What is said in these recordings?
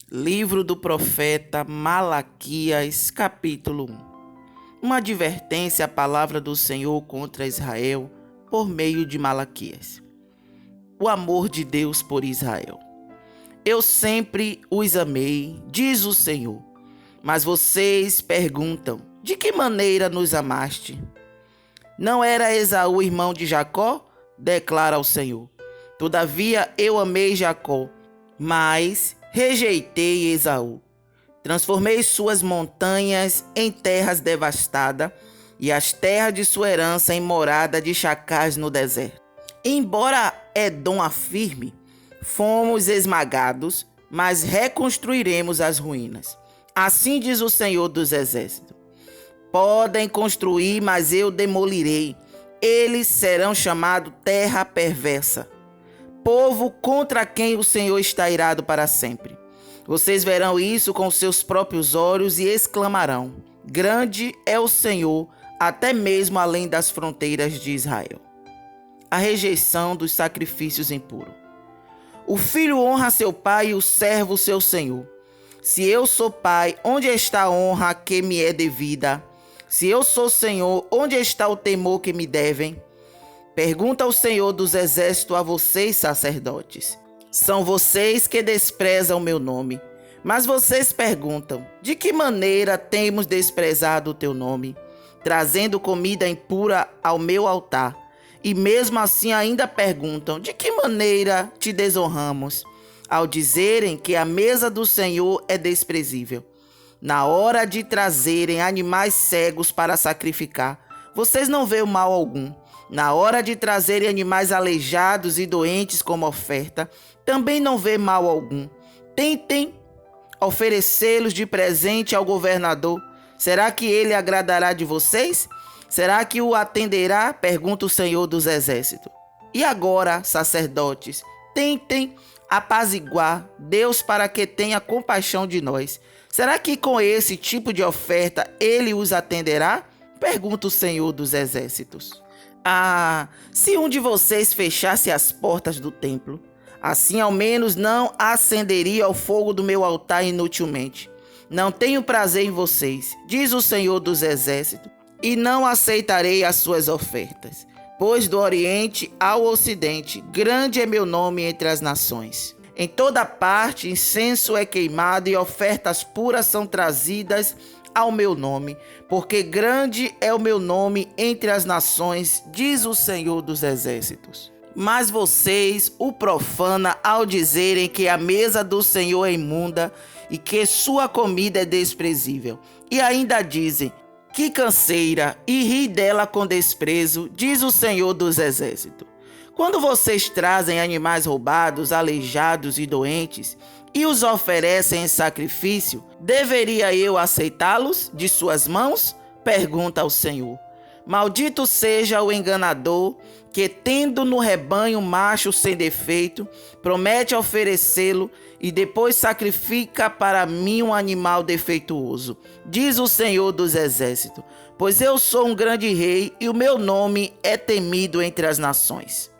Livro do profeta Malaquias, capítulo 1. Uma advertência à palavra do Senhor contra Israel por meio de Malaquias. O amor de Deus por Israel. Eu sempre os amei, diz o Senhor. Mas vocês perguntam, de que maneira nos amaste? Não era Esaú irmão de Jacó? Declara o Senhor. Todavia eu amei Jacó, mas rejeitei Esaú. Transformei suas montanhas em terras devastadas e as terras de sua herança em morada de chacais no deserto. Embora Edom afirme, fomos esmagados, mas reconstruiremos as ruínas. Assim diz o Senhor dos Exércitos. Podem construir, mas eu demolirei. Eles serão chamados terra perversa, povo contra quem o Senhor está irado para sempre. Vocês verão isso com seus próprios olhos e exclamarão: grande é o Senhor, até mesmo além das fronteiras de Israel. A rejeição dos sacrifícios impuros. O filho honra seu pai e o servo seu senhor. Se eu sou pai, onde está a honra que me é devida? Se eu sou senhor, onde está o temor que me devem? Pergunta ao Senhor dos Exércitos a vocês, sacerdotes. São vocês que desprezam o meu nome. Mas vocês perguntam, de que maneira temos desprezado o teu nome? Trazendo comida impura ao meu altar. E mesmo assim ainda perguntam, de que maneira te desonramos? Ao dizerem que a mesa do Senhor é desprezível. Na hora de trazerem animais cegos para sacrificar, vocês não veem mal algum. Na hora de trazerem animais aleijados e doentes como oferta, também não vê mal algum. Tentem oferecê-los de presente ao governador. Será que ele agradará de vocês? Será que o atenderá? Pergunta o Senhor dos Exércitos. E agora, sacerdotes, tentem apaziguar Deus para que tenha compaixão de nós. Será que com esse tipo de oferta ele os atenderá? Pergunta o Senhor dos Exércitos. Se um de vocês fechasse as portas do templo, assim ao menos não acenderia o fogo do meu altar inutilmente. Não tenho prazer em vocês, diz o Senhor dos Exércitos, e não aceitarei as suas ofertas. Pois do Oriente ao Ocidente, grande é meu nome entre as nações. Em toda parte, incenso é queimado e ofertas puras são trazidas ao meu nome, porque grande é o meu nome entre as nações, diz o Senhor dos Exércitos. Mas vocês o profanam ao dizerem que a mesa do Senhor é imunda e que sua comida é desprezível. E ainda dizem, que canseira, e ri dela com desprezo, diz o Senhor dos Exércitos. Quando vocês trazem animais roubados, aleijados e doentes, e os oferecem em sacrifício, deveria eu aceitá-los de suas mãos? Pergunta ao Senhor. Maldito seja o enganador que, tendo no rebanho macho sem defeito, promete oferecê-lo e depois sacrifica para mim um animal defeituoso, diz o Senhor dos Exércitos, pois eu sou um grande rei e o meu nome é temido entre as nações.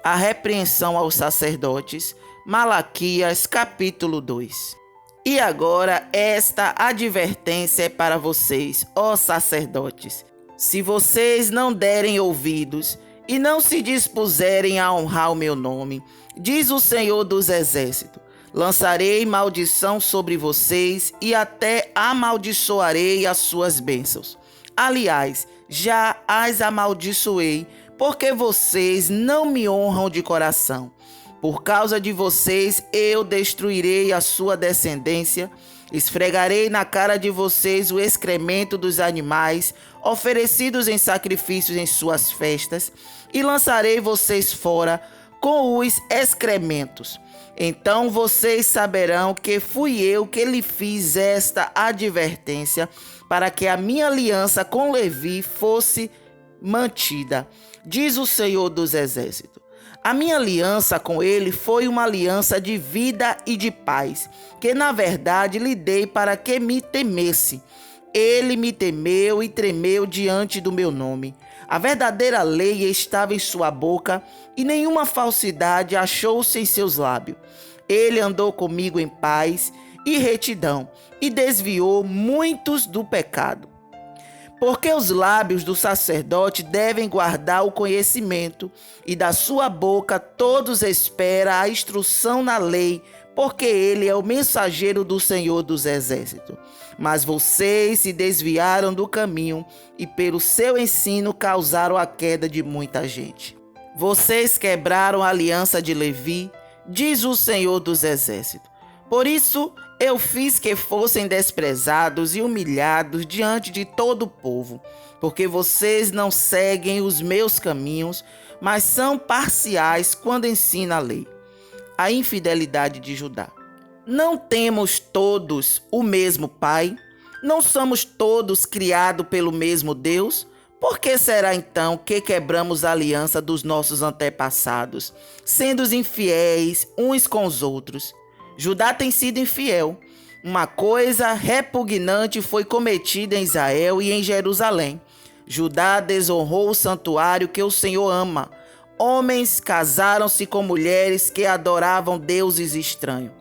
A repreensão aos sacerdotes, Malaquias, capítulo 2. E agora esta advertência é para vocês, ó sacerdotes. Se vocês não derem ouvidos e não se dispuserem a honrar o meu nome, diz o Senhor dos Exércitos, lançarei maldição sobre vocês e até amaldiçoarei as suas bênçãos. Aliás, já as amaldiçoei, porque vocês não me honram de coração. Por causa de vocês, eu destruirei a sua descendência, esfregarei na cara de vocês o excremento dos animais oferecidos em sacrifícios em suas festas, e lançarei vocês fora com os excrementos. Então vocês saberão que fui eu que lhe fiz esta advertência, para que a minha aliança com Levi fosse mantida, diz o Senhor dos Exércitos. A minha aliança com ele foi uma aliança de vida e de paz, que na verdade lhe dei para que me temesse. Ele me temeu e tremeu diante do meu nome. A verdadeira lei estava em sua boca e nenhuma falsidade achou-se em seus lábios. Ele andou comigo em paz e retidão e desviou muitos do pecado. Porque os lábios do sacerdote devem guardar o conhecimento, e da sua boca todos esperam a instrução na lei, porque ele é o mensageiro do Senhor dos Exércitos. Mas vocês se desviaram do caminho e pelo seu ensino causaram a queda de muita gente. Vocês quebraram a aliança de Levi, diz o Senhor dos Exércitos. Por isso eu fiz que fossem desprezados e humilhados diante de todo o povo, porque vocês não seguem os meus caminhos, mas são parciais quando ensinam a lei. A infidelidade de Judá. Não temos todos o mesmo Pai? Não somos todos criados pelo mesmo Deus? Por que será então que quebramos a aliança dos nossos antepassados, sendo infiéis uns com os outros? Judá tem sido infiel. Uma coisa repugnante foi cometida em Israel e em Jerusalém. Judá desonrou o santuário que o Senhor ama. Homens casaram-se com mulheres que adoravam deuses estranhos.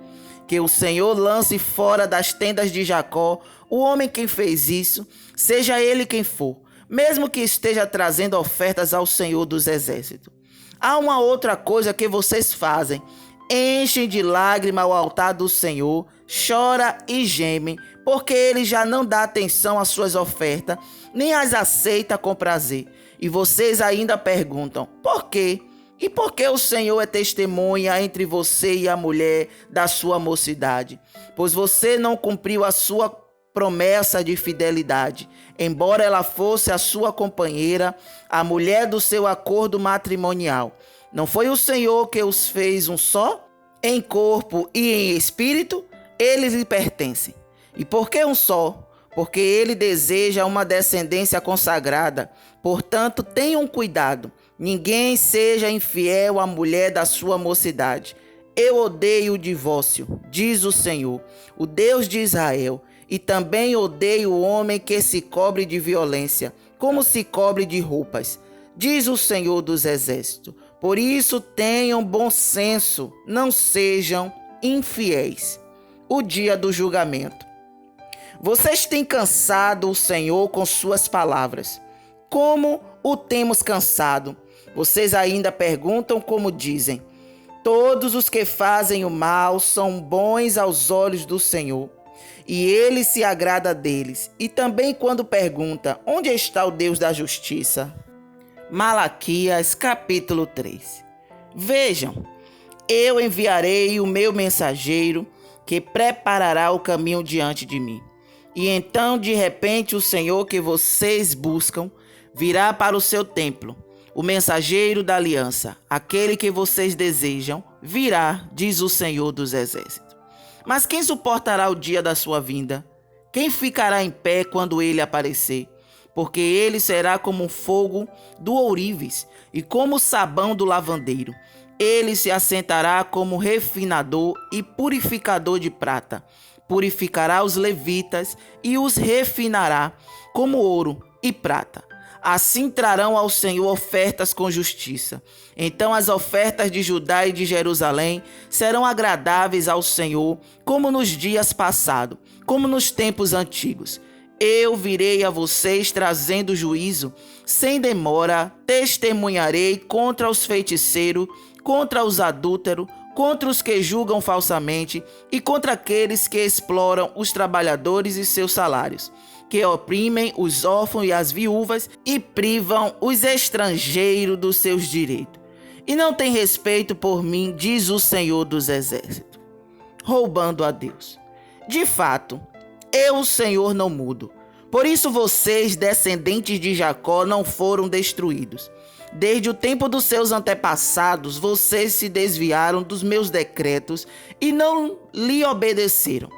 Que o Senhor lance fora das tendas de Jacó o homem que fez isso, seja ele quem for, mesmo que esteja trazendo ofertas ao Senhor dos Exércitos. Há uma outra coisa que vocês fazem. Enchem de lágrima o altar do Senhor, chora e geme, porque ele já não dá atenção às suas ofertas, nem as aceita com prazer. E vocês ainda perguntam, por quê? E por que o Senhor é testemunha entre você e a mulher da sua mocidade? Pois você não cumpriu a sua promessa de fidelidade, embora ela fosse a sua companheira, a mulher do seu acordo matrimonial. Não foi o Senhor que os fez um só? Em corpo e em espírito, eles lhe pertencem. E por que um só? Porque ele deseja uma descendência consagrada. Portanto, tenham cuidado. Ninguém seja infiel à mulher da sua mocidade. Eu odeio o divórcio, diz o Senhor, o Deus de Israel. E também odeio o homem que se cobre de violência, como se cobre de roupas, diz o Senhor dos Exércitos. Por isso tenham bom senso, não sejam infiéis. O dia do julgamento. Vocês têm cansado o Senhor com suas palavras. Como o temos cansado? Vocês ainda perguntam como dizem. Todos os que fazem o mal são bons aos olhos do Senhor, e ele se agrada deles. E também quando pergunta, onde está o Deus da justiça? Malaquias capítulo 3. Vejam, eu enviarei o meu mensageiro, que preparará o caminho diante de mim. E então, de repente, o Senhor que vocês buscam virá para o seu templo. O mensageiro da aliança, aquele que vocês desejam, virá, diz o Senhor dos Exércitos. Mas quem suportará o dia da sua vinda? Quem ficará em pé quando ele aparecer? Porque ele será como um fogo do ourives e como o sabão do lavandeiro. Ele se assentará como refinador e purificador de prata. Purificará os levitas e os refinará como ouro e prata. Assim trarão ao Senhor ofertas com justiça. Então as ofertas de Judá e de Jerusalém serão agradáveis ao Senhor, como nos dias passados, como nos tempos antigos. Eu virei a vocês trazendo juízo, sem demora testemunharei contra os feiticeiros, contra os adúlteros, contra os que julgam falsamente e contra aqueles que exploram os trabalhadores e seus salários, que oprimem os órfãos e as viúvas e privam os estrangeiros dos seus direitos. E não tem respeito por mim, diz o Senhor dos Exércitos. Roubando a Deus. De fato, eu, o Senhor, não mudo. Por isso vocês, descendentes de Jacó, não foram destruídos. Desde o tempo dos seus antepassados, vocês se desviaram dos meus decretos e não lhe obedeceram.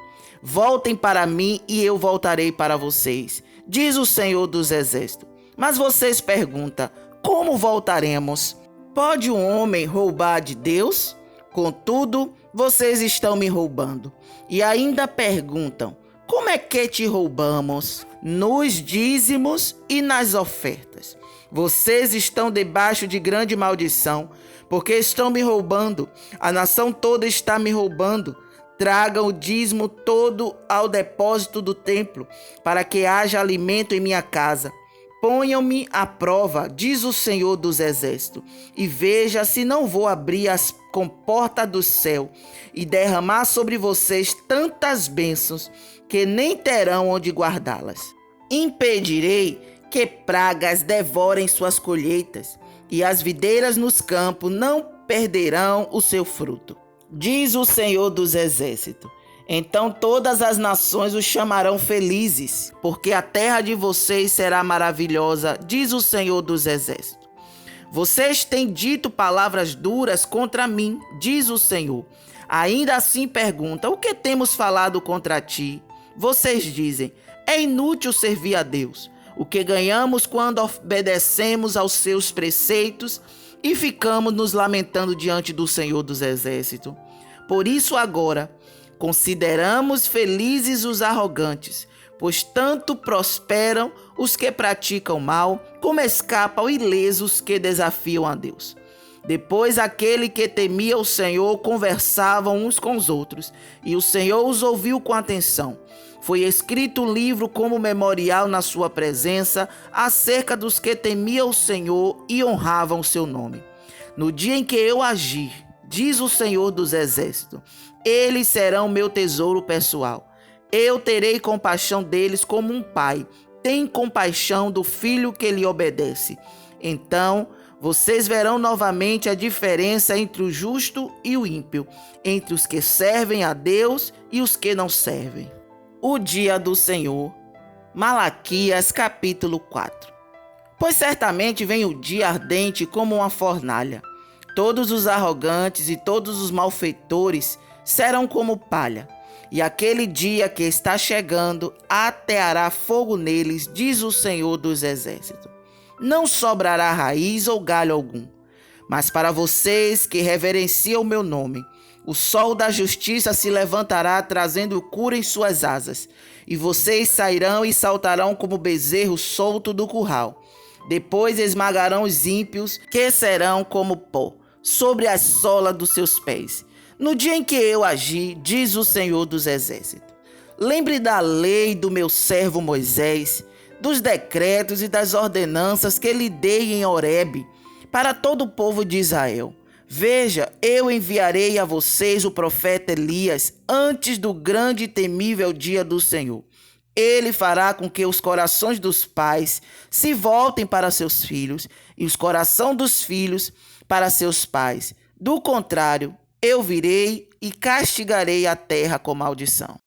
Voltem para mim e eu voltarei para vocês, diz o Senhor dos Exércitos. Mas vocês perguntam, como voltaremos? Pode um homem roubar de Deus? Contudo, vocês estão me roubando. E ainda perguntam, Como é que te roubamos? Nos dízimos e nas ofertas. Vocês estão debaixo de grande maldição, porque estão me roubando. A nação toda está me roubando. Tragam o dízimo todo ao depósito do templo, para que haja alimento em minha casa. Ponham-me à prova, diz o Senhor dos Exércitos, e veja se não vou abrir as comportas do céu e derramar sobre vocês tantas bênçãos que nem terão onde guardá-las. Impedirei que pragas devorem suas colheitas, e as videiras nos campos não perderão o seu fruto, diz o Senhor dos Exércitos. Então todas as nações os chamarão felizes, porque a terra de vocês será maravilhosa, diz o Senhor dos Exércitos. Vocês têm dito palavras duras contra mim, diz o Senhor. Ainda assim perguntam: o que temos falado contra ti? Vocês dizem: é inútil servir a Deus. O que ganhamos quando obedecemos aos seus preceitos e ficamos nos lamentando diante do Senhor dos Exércitos? Por isso agora consideramos felizes os arrogantes, pois tanto prosperam os que praticam mal, como escapam ilesos que desafiam a Deus. Depois aquele que temia o Senhor conversavam uns com os outros, e o Senhor os ouviu com atenção. Foi escrito um livro como memorial na sua presença acerca dos que temiam o Senhor e honravam o seu nome. No dia em que eu agir, diz o Senhor dos Exércitos, eles serão meu tesouro pessoal. Eu terei compaixão deles como um pai tem compaixão do filho que lhe obedece. Então vocês verão novamente a diferença entre o justo e o ímpio, entre os que servem a Deus e os que não servem. O dia do Senhor. Malaquias capítulo 4. Pois certamente vem o dia ardente como uma fornalha. Todos os arrogantes e todos os malfeitores serão como palha. E aquele dia que está chegando ateará fogo neles, diz o Senhor dos Exércitos. Não sobrará raiz ou galho algum. Mas para vocês que reverenciam o meu nome, o sol da justiça se levantará trazendo cura em suas asas. E vocês sairão e saltarão como bezerro solto do curral. Depois esmagarão os ímpios, que serão como pó sobre a sola dos seus pés. No dia em que eu agi, diz o Senhor dos Exércitos. Lembre da lei do meu servo Moisés, dos decretos e das ordenanças que lhe dei em Horebe, para todo o povo de Israel. Veja, eu enviarei a vocês o profeta Elias antes do grande e temível dia do Senhor. Ele fará com que os corações dos pais se voltem para seus filhos e os corações dos filhos para seus pais. Do contrário, eu virei e castigarei a terra com maldição.